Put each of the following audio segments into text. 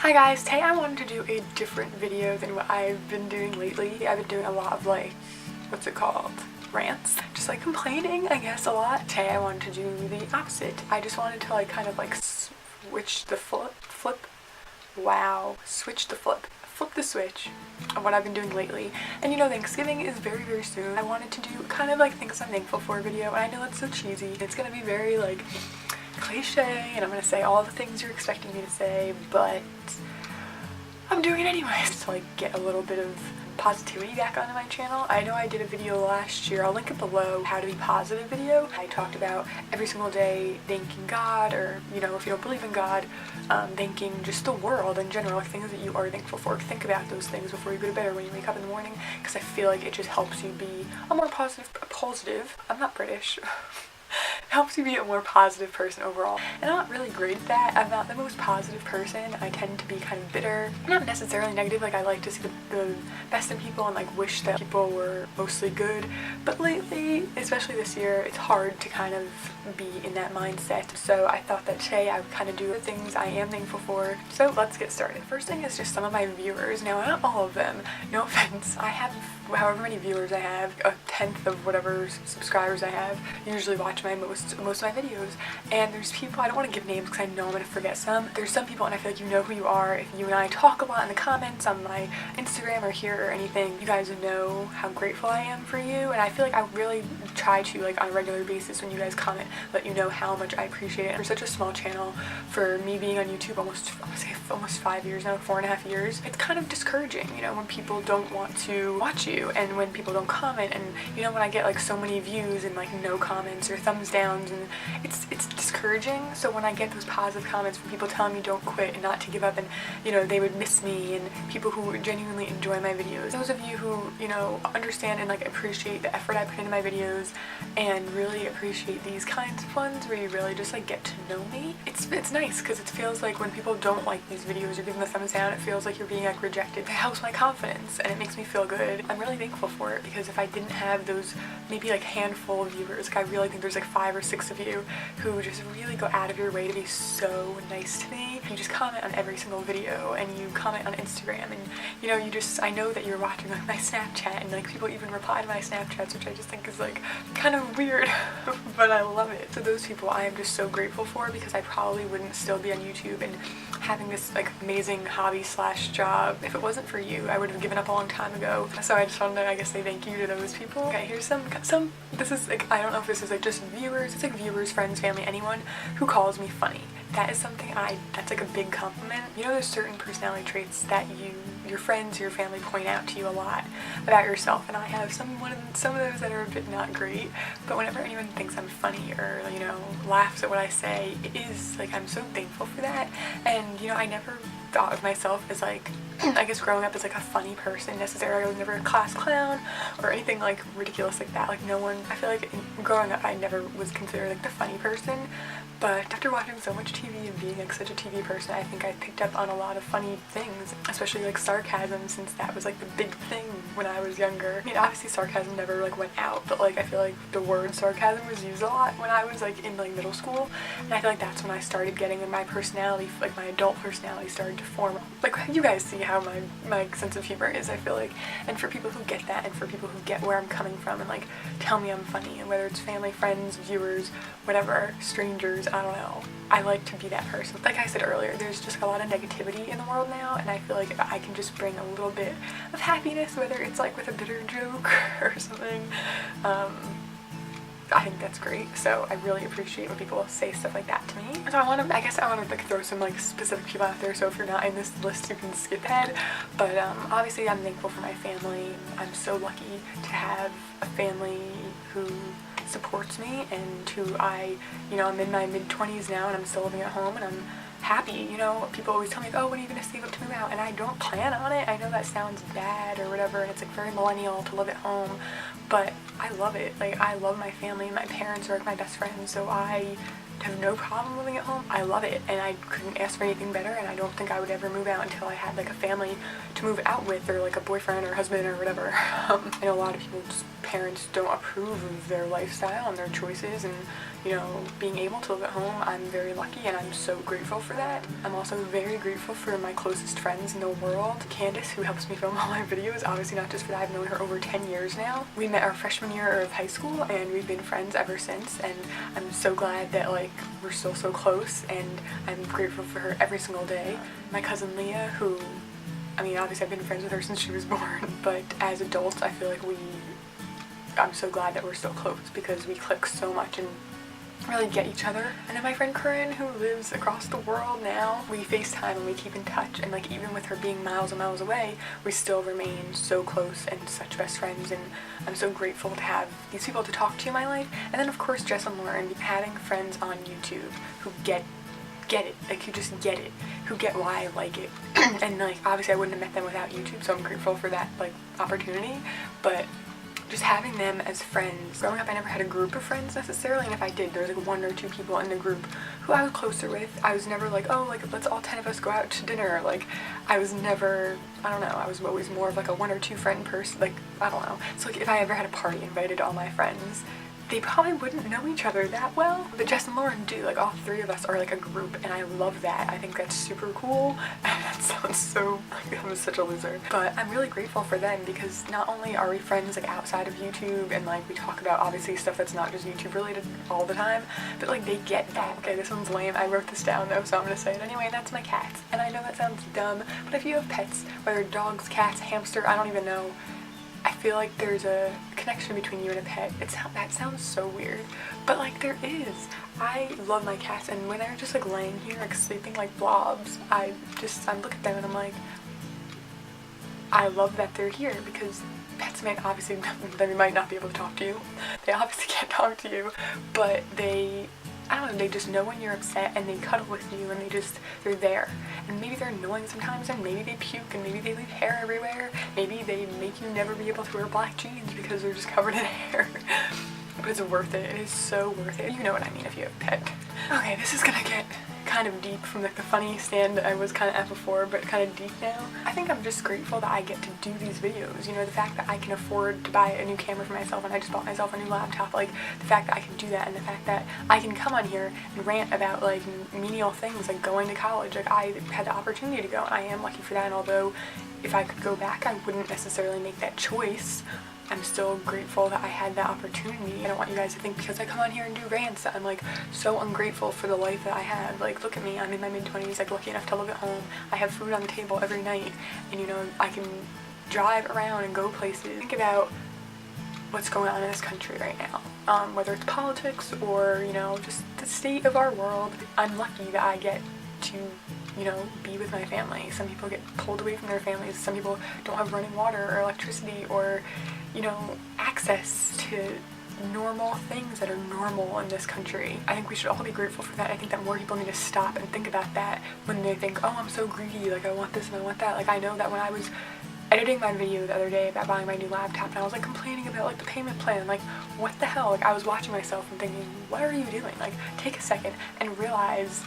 Hi guys, today I wanted to do a different video than what I've been doing lately. I've been doing a lot of what's it called? Rants. Just complaining, I guess, a lot. Today I wanted to do the opposite. I just wanted to kind of switch the flip the switch of what I've been doing lately. And Thanksgiving is very, very soon. I wanted to do kind of things I'm thankful for video, and I know it's so cheesy. It's gonna be very cliche, and I'm gonna say all the things you're expecting me to say, but I'm doing it anyways to get a little bit of positivity back onto my channel. I know I did a video last year, I'll link it below, how to be positive video. I talked about every single day thanking God, or if you don't believe in God, thanking just the world in general, things that you are thankful for. Think about those things before you go to bed or when you wake up in the morning, because I feel like it just helps you be a more positive, I'm not British, helps you be a more positive person overall. And I'm not really great at that. I'm not the most positive person. I tend to be kind of bitter. I'm not necessarily negative, I like to see the best in people and wish that people were mostly good. But lately, especially this year, it's hard to kind of be in that mindset. So I thought that today I would kind of do the things I am thankful for. So let's get started. First thing is just some of my viewers. Now, not all of them, no offense. I have however many viewers I have, a tenth of whatever subscribers I have, usually watch most of my videos. And there's people, I don't want to give names because I know I'm going to forget some. There's some people, and I feel like you know who you are. If you and I talk a lot in the comments on my Instagram or here or anything, you guys know how grateful I am for you. And I feel like I really try to, on a regular basis, when you guys comment, let you know how much I appreciate it. For such a small channel, for me being on YouTube almost 5 years now, 4.5 years, it's kind of discouraging, when people don't want to watch you, and when people don't comment, and when I get so many views and no comments or thumbs downs, and it's discouraging. So when I get those positive comments from people telling me don't quit and not to give up, and they would miss me, and people who genuinely enjoy my videos, those of you who understand and appreciate the effort I put into my videos and really appreciate these kinds of ones where you really just get to know me, it's nice, because it feels like when people don't like these videos or give them a thumbs down, it feels like you're being rejected. It helps my confidence and it makes me feel good. I'm really thankful for it, because if I didn't have those maybe handful of viewers, I really think there's 5 or 6 of you who just really go out of your way to be so nice to me. You just comment on every single video, and you comment on Instagram, and I know that you're watching my Snapchat, and people even reply to my Snapchats, which I just think is kind of weird, but I love it. So those people I am just so grateful for, because I probably wouldn't still be on YouTube and having this amazing hobby / job if it wasn't for you. I would have given up a long time ago. So I just wanted to, say thank you to those people. Okay, here's some, this is I don't know if this is just viewers, it's viewers, friends, family, anyone who calls me funny. That is something that's a big compliment. There's certain personality traits that your friends, your family point out to you a lot about yourself, and I have some of those that are a bit not great, but whenever anyone thinks I'm funny or, laughs at what I say, it is, I'm so thankful for that. And, I never thought of myself as I guess growing up as a funny person necessarily. I was never a class clown or anything ridiculous like that. No one, I feel growing up I never was considered the funny person, but after watching so much TV and being such a TV person, I think I picked up on a lot of funny things, especially sarcasm, since that was the big thing when I was younger. I mean, obviously sarcasm never went out, but I feel the word sarcasm was used a lot when I was in middle school, and I feel that's when I started getting my personality, my adult personality started to form. You guys see how my sense of humor is, I feel and for people who get that, and for people who get where I'm coming from, and tell me I'm funny, and whether it's family, friends, viewers, whatever, strangers, I don't know, I like to be that person. Like I said earlier, there's just a lot of negativity in the world now, and I feel if I can just bring a little bit of happiness, whether it's with a bitter joke or something, I think that's great. So I really appreciate when people say stuff like that to me. So I guess I want to throw some specific people out there, so if you're not in this list you can skip ahead. But obviously I'm thankful for my family. I'm so lucky to have a family who supports me, and who I'm in my mid-20s now, and I'm still living at home, and I'm happy. People always tell me, oh, when are you gonna save up to move out? And I don't plan on it. I know that sounds bad or whatever, and it's very millennial to live at home, but I love it. I love my family. My parents are my best friends, so I have no problem living at home. I love it, and I couldn't ask for anything better, and I don't think I would ever move out until I had a family to move out with, or a boyfriend or husband or whatever. I know a lot of people's parents don't approve of their lifestyle and their choices, and you know, being able to live at home. I'm very lucky and I'm so grateful for that. I'm also very grateful for my closest friends in the world. Candace, who helps me film all my videos, obviously not just for that, I've known her over 10 years now. We met our freshman year of high school and we've been friends ever since, and I'm so glad that like we're still so close, and I'm grateful for her every single day. My cousin Leah, who, I mean, obviously I've been friends with her since she was born, but as adults I feel like I'm so glad that we're still close because we click so much and really get each other. And then my friend Corinne, who lives across the world now, we FaceTime and we keep in touch, and like even with her being miles and miles away, we still remain so close and such best friends, and I'm so grateful to have these people to talk to in my life. And then of course Jess and Lauren, having friends on YouTube who get it, like who just get it, who get why I like it. And like obviously I wouldn't have met them without YouTube, so I'm grateful for that like opportunity, but just having them as friends. Growing up I never had a group of friends necessarily, and if I did, there was like 1 or 2 people in the group who I was closer with. I was never like, oh, like let's all 10 of us go out to dinner. Like I was never, I don't know, I was always more of like a 1 or 2 friend person, like I don't know. So like if I ever had a party, invited all my friends, they probably wouldn't know each other that well, but Jess and Lauren do. Like all 3 of us are like a group, and I love that. I think that's super cool. That sounds so, like I'm such a loser, but I'm really grateful for them because not only are we friends like outside of YouTube and like we talk about obviously stuff that's not just YouTube related all the time, but like they get that. Okay, this one's lame. I wrote this down though, so I'm gonna say it anyway. That's my cats, and I know that sounds dumb, but if you have pets, whether dogs, cats, hamster, I don't even know, I feel like there's a connection between you and a pet. That sounds so weird, but like there is. I love my cats, and when they're just like laying here like sleeping like blobs, I look at them and I'm like, I love that they're here, because pets may obviously, they might not be able to talk to you. They obviously can't talk to you, but I don't know, they just know when you're upset and they cuddle with you, and they're there. And maybe they're annoying sometimes, and maybe they puke, and maybe they leave hair everywhere. Maybe they make you never be able to wear black jeans because they're just covered in hair. But it's worth it. It is so worth it. You know what I mean if you have a pet. Okay, this is gonna get kind of deep from like the funny stand I was kind of at before, but kind of deep now. I think I'm just grateful that I get to do these videos. You know, the fact that I can afford to buy a new camera for myself, and I just bought myself a new laptop, like the fact that I can do that, and the fact that I can come on here and rant about like menial things like going to college. Like I had the opportunity to go, and I am lucky for that, and although if I could go back I wouldn't necessarily make that choice, I'm still grateful that I had that opportunity. I don't want you guys to think because I come on here and do rants that I'm like so ungrateful for the life that I have. Like look at me, I'm in my mid-20s, like lucky enough to live at home. I have food on the table every night, and you know, I can drive around and go places. Think about what's going on in this country right now, whether it's politics or, you know, just the state of our world. I'm lucky that I get to, you know, be with my family. Some people get pulled away from their families. Some people don't have running water or electricity or, you know, access to normal things that are normal in this country. I think we should all be grateful for that. I think that more people need to stop and think about that when they think, oh, I'm so greedy, like I want this and I want that. Like I know that when I was editing my video the other day about buying my new laptop, and I was like complaining about like the payment plan, like what the hell, like I was watching myself and thinking, what are you doing? Like take a second and realize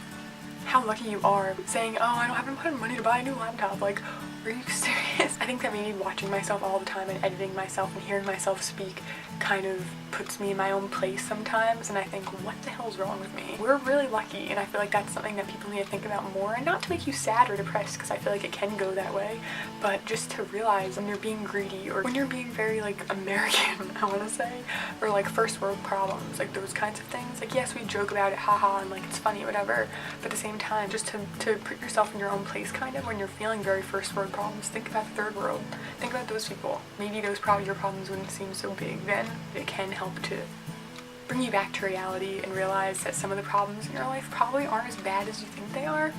how lucky you are. Saying, oh, I don't have enough money to buy a new laptop, like are you serious? I think that maybe watching myself all the time and editing myself and hearing myself speak kind of puts me in my own place sometimes, and I think, what the hell's wrong with me? We're really lucky, and I feel like that's something that people need to think about more, and not to make you sad or depressed, because I feel like it can go that way, but just to realize when you're being greedy or when you're being very like American, I want to say, or like first world problems, like those kinds of things. Like yes, we joke about it, haha, and like it's funny, whatever, but at the same time, just to put yourself in your own place kind of when you're feeling very first world problems. Think about the third world. Think about those people. Maybe your problems wouldn't seem so big then. It can help to bring you back to reality and realize that some of the problems in your life probably aren't as bad as you think they are.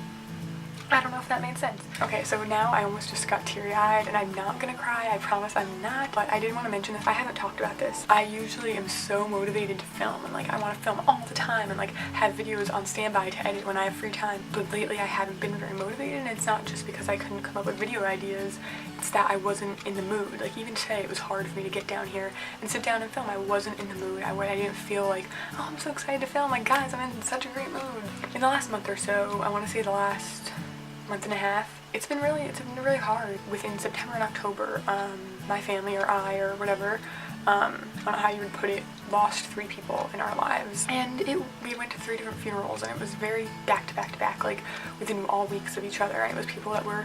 I don't know if that made sense. Okay, so now I almost just got teary-eyed, and I'm not gonna cry, I promise I'm not, but I did want to mention this. I haven't talked about this. I usually am so motivated to film, and like I want to film all the time and like have videos on standby to edit when I have free time, but lately I haven't been very motivated, and it's not just because I couldn't come up with video ideas, it's that I wasn't in the mood. Like even today it was hard for me to get down here and sit down and film. I wasn't in the mood. I didn't feel like, oh, I'm so excited to film, like guys, I'm in such a great mood. In the last month or so, I want to say the last month and a half, it's been really hard. Within September and October, my family or I or whatever, I don't know how you would put it, lost 3 people in our lives. And we went to 3 different funerals, and it was very back to back to back, like within all weeks of each other. And it was people that were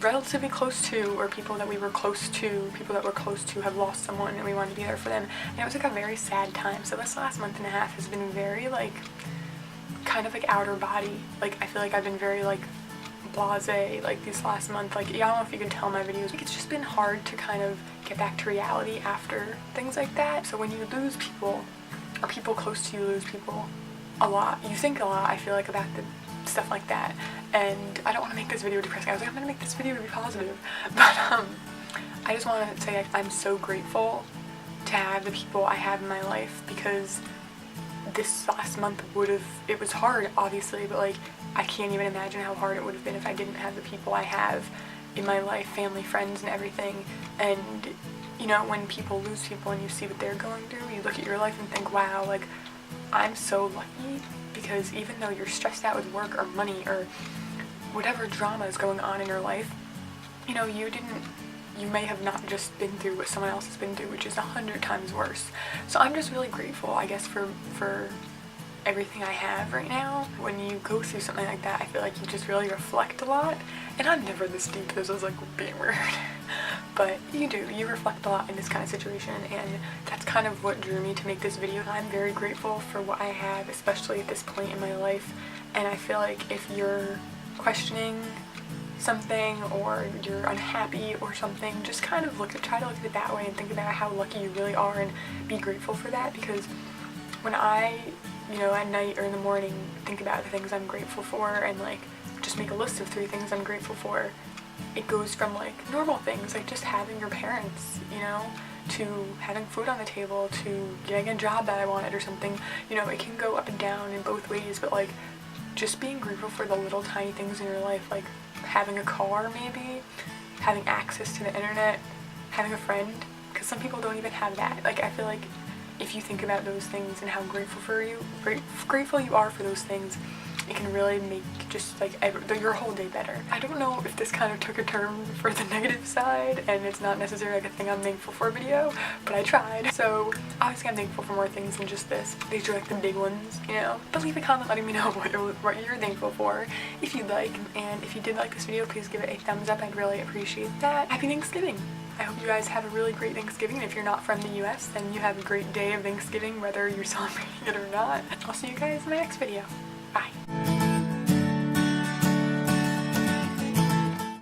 relatively close to, or people that we were close to, people that were close to have lost someone and we wanted to be there for them. And it was like a very sad time. So this last month and a half has been very like, kind of like outer body. Like I feel like I've been very like blasé like these last month. Like, yeah, I don't know if you can tell my videos, like it's just been hard to kind of get back to reality after things like that. So when you lose people, or people close to you lose people a lot, you think a lot, I feel like, about the stuff like that. And I don't want to make this video depressing. I was like, I'm gonna make this video to be positive, but I just want to say I'm so grateful to have the people I have in my life, because this last month it was hard obviously, but like I can't even imagine how hard it would have been if I didn't have the people I have in my life, family, friends, and everything. And you know, when people lose people and you see what they're going through, you look at your life and think, wow, like I'm so lucky, because even though you're stressed out with work or money or whatever drama is going on in your life, you know, you may have not just been through what someone else has been through, which is 100 times worse. So I'm just really grateful, I guess, for everything I have right now. When you go through something like that, I feel like you just really reflect a lot. And I'm never this deep, this is like being weird. But you reflect a lot in this kind of situation, and that's kind of what drew me to make this video. I'm very grateful for what I have, especially at this point in my life. And I feel like if you're questioning something, or you're unhappy or something, just kind of try to look at it that way and think about how lucky you really are and be grateful for that. Because when I, you know, at night or in the morning think about the things I'm grateful for and like just make a list of 3 things I'm grateful for, it goes from like normal things like just having your parents, you know, to having food on the table, to getting a job that I wanted or something. You know, it can go up and down in both ways, but like just being grateful for the little tiny things in your life, like having a car, maybe having access to the internet, having a friend, because some people don't even have that. Like I feel like if you think about those things and how grateful you are for those things, it can really make just like your whole day better. I don't know if this kind of took a turn for the negative side, and it's not necessarily like a thing I'm thankful for video, but I tried. So obviously I'm thankful for more things than just this. These are like the big ones, you know. But leave a comment letting me know what you're thankful for if you'd like. And if you did like this video, please give it a thumbs up. I'd really appreciate that. Happy Thanksgiving! I hope you guys have a really great Thanksgiving, and if you're not from the US, then you have a great day of Thanksgiving, whether you're celebrating it or not. I'll see you guys in my next video. Bye!